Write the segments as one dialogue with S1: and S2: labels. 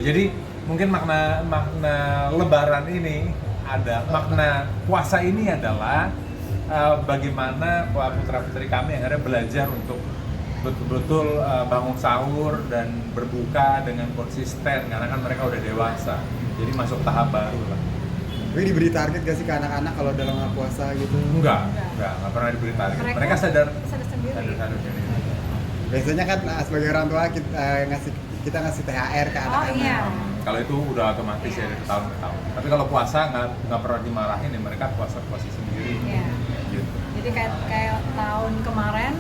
S1: Jadi mungkin makna Lebaran ini makna puasa ini adalah bagaimana putra putri kami yang akhirnya belajar untuk betul-betul bangun sahur dan berbuka dengan konsisten karena kan mereka udah dewasa. Jadi masuk tahap baru lah.
S2: Tapi diberi target gak sih ke anak-anak kalau dalam puasa gitu?
S1: Enggak pernah diberi target. Mereka sadar
S3: sendiri.
S2: Biasanya kan sebagai orang tua kita ngasih THR ke anak-anak.
S3: Iya.
S1: Kalau itu udah otomatis ya dari tahun ke tahun. Tapi kalau puasa nggak pernah dimarahin ya, mereka puasa sendiri.
S3: Iya.
S1: Gitu.
S3: Jadi kayak tahun kemarin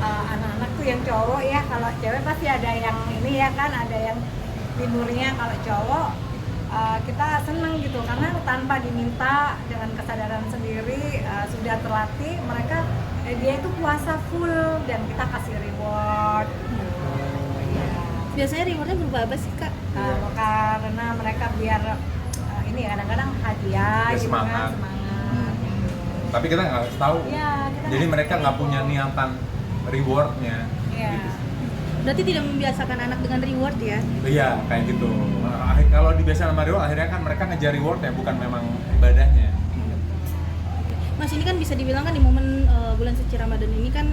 S3: anak-anak tuh yang cowok ya, kalau cewek pasti ada yang ini ya kan, ada yang timurnya. Kalau cowok kita seneng gitu karena tanpa diminta, dengan kesadaran sendiri sudah terlatih mereka dia itu puasa full dan kita kasih reward.
S4: Biasanya rewardnya berupa apa sih Kak?
S3: Karena mereka biar ini kadang-kadang hadiah
S1: Ya,
S3: gitu
S1: semangat.
S3: kan, semangat.
S1: Tapi kita nggak tahu.
S3: Ya, kita
S1: Jadi
S3: nggak
S1: mereka
S3: tahu.
S1: nggak punya niatan rewardnya.
S3: Iya.
S1: Gitu.
S4: Berarti tidak membiasakan anak dengan reward ya?
S1: Iya kayak gitu. Kalau dibiasakan sama reward, akhirnya kan mereka ngejar rewardnya, bukan memang ibadahnya.
S4: Mas, ini kan bisa dibilang kan di momen bulan suci Ramadan ini kan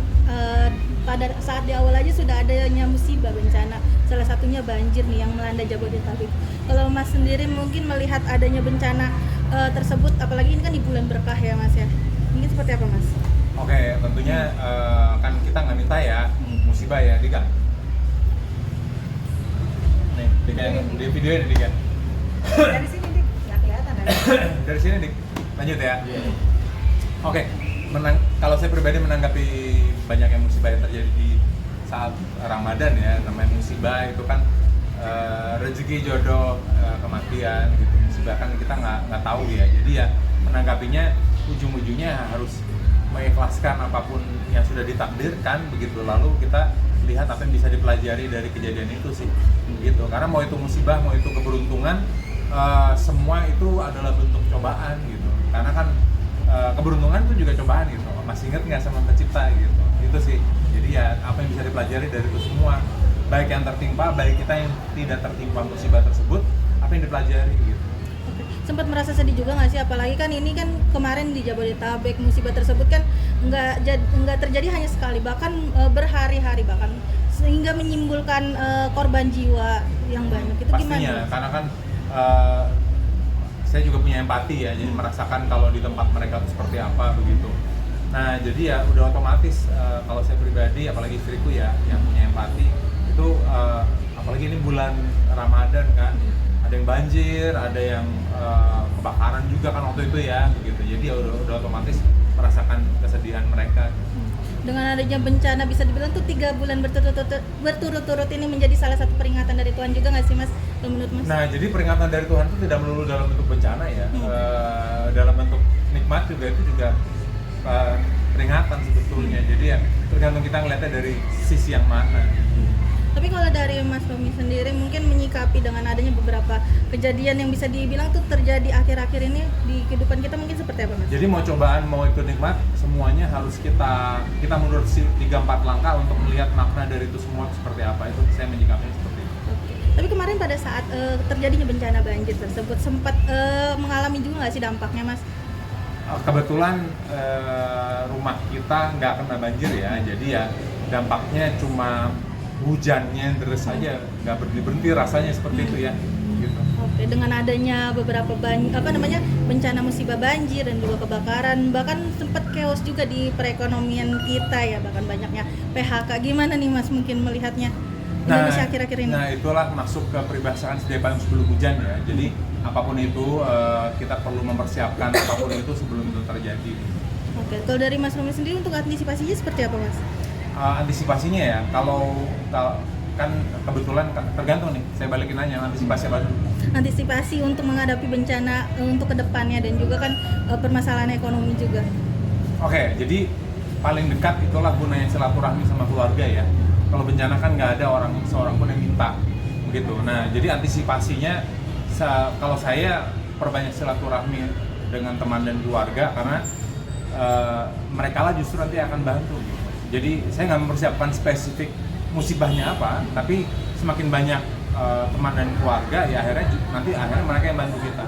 S4: pada saat di awal aja sudah adanya musibah bencana, salah satunya banjir nih yang melanda Jabodetabek. Kalau Mas sendiri mungkin melihat adanya bencana tersebut, apalagi ini kan di bulan berkah ya Mas ya, mungkin seperti apa Mas?
S1: Oke, tentunya kan kita nggak minta ya musibah ya, Dika. Nih, Dika yang di video ini Dika.
S3: Dari sini dik, nggak kelihatan dari sini.
S1: Dari sini Dik, lanjut ya. Oke, kalau saya pribadi menanggapi banyak yang musibah yang terjadi di saat Ramadan ya, namanya musibah itu kan rezeki, jodoh, kematian gitu. Musibah kan kita nggak tahu ya, jadi ya menanggapinya ujung-ujungnya harus mengikhlaskan apapun yang sudah ditakdirkan begitu, lalu kita lihat apa yang bisa dipelajari dari kejadian itu sih gitu. Karena mau itu musibah, mau itu keberuntungan, semua itu adalah bentuk cobaan gitu. Karena kan keberuntungan itu juga cobaan gitu. Masih ingat nggak sama pencipta gitu? Itu sih. Jadi ya apa yang bisa dipelajari dari itu semua, baik yang tertimpa, baik kita yang tidak tertimpa musibah tersebut, apa yang dipelajari gitu.
S4: Sempat merasa sedih juga nggak sih, apalagi kan ini kan kemarin di Jabodetabek musibah tersebut kan nggak terjadi hanya sekali, bahkan berhari-hari, bahkan sehingga menimbulkan korban jiwa yang banyak. Itu
S1: Pastinya,
S4: gimana?
S1: karena kan saya juga punya empati ya, jadi merasakan kalau di tempat mereka itu seperti apa begitu. Nah jadi ya udah otomatis kalau saya pribadi, apalagi istriku ya yang punya empati itu, apalagi ini bulan Ramadan kan, ada yang banjir, ada yang kebakaran juga kan waktu itu ya begitu. Jadi ya udah otomatis merasakan kesedihan mereka.
S4: Dengan adanya bencana bisa dibilang tuh 3 bulan berturut-turut ini menjadi salah satu peringatan dari Tuhan juga nggak sih Mas, kalau menurut Mas?
S1: Nah jadi peringatan dari Tuhan itu tidak melulu dalam bentuk bencana ya, dalam bentuk nikmat juga itu juga peringatan sebetulnya. Jadi ya tergantung kita ngeliatnya dari sisi yang mana.
S4: Tapi kalau dari Mas Tommy sendiri mungkin menyikapi dengan adanya beberapa kejadian yang bisa dibilang tuh terjadi akhir-akhir ini di kehidupan kita, mungkin seperti apa Mas?
S1: Jadi mau cobaan, mau itu nikmat, semuanya harus kita mundur 3-4 langkah untuk melihat makna dari itu semua seperti apa. Itu saya menyikapinya seperti itu.
S4: Oke. Tapi kemarin pada saat terjadinya bencana banjir tersebut sempat mengalami juga nggak sih dampaknya Mas?
S1: Kebetulan rumah kita nggak kena banjir ya, jadi ya dampaknya cuma hujannya deres saja, nggak berhenti rasanya seperti itu ya. Gitu.
S4: Oke, dengan adanya beberapa bencana musibah banjir dan juga kebakaran, bahkan sempat chaos juga di perekonomian kita ya, bahkan banyaknya PHK. Gimana nih Mas mungkin melihatnya Indonesia akhir-akhir ini?
S1: Nah itulah masuk ke peribahasaan sedia payung sebelum hujan ya. Jadi apapun itu kita perlu mempersiapkan apapun itu sebelum itu terjadi.
S4: Oke, kalau dari Mas Romi sendiri untuk antisipasinya seperti apa Mas?
S1: Antisipasinya ya, kalau kan kebetulan tergantung nih, saya balikin nanya antisipasi apa dulu?
S4: Antisipasi untuk menghadapi bencana untuk kedepannya dan juga kan permasalahan ekonomi juga.
S1: Oke, jadi paling dekat itulah gunanya silaturahmi sama keluarga ya. Kalau bencana kan nggak ada seorang pun yang minta begitu. Nah jadi antisipasinya kalau saya perbanyak silaturahmi dengan teman dan keluarga, karena mereka lah justru nanti akan bantu gitu. Jadi saya nggak mempersiapkan spesifik musibahnya apa, tapi semakin banyak teman dan keluarga, ya akhirnya nanti akhirnya mereka yang bantu kita.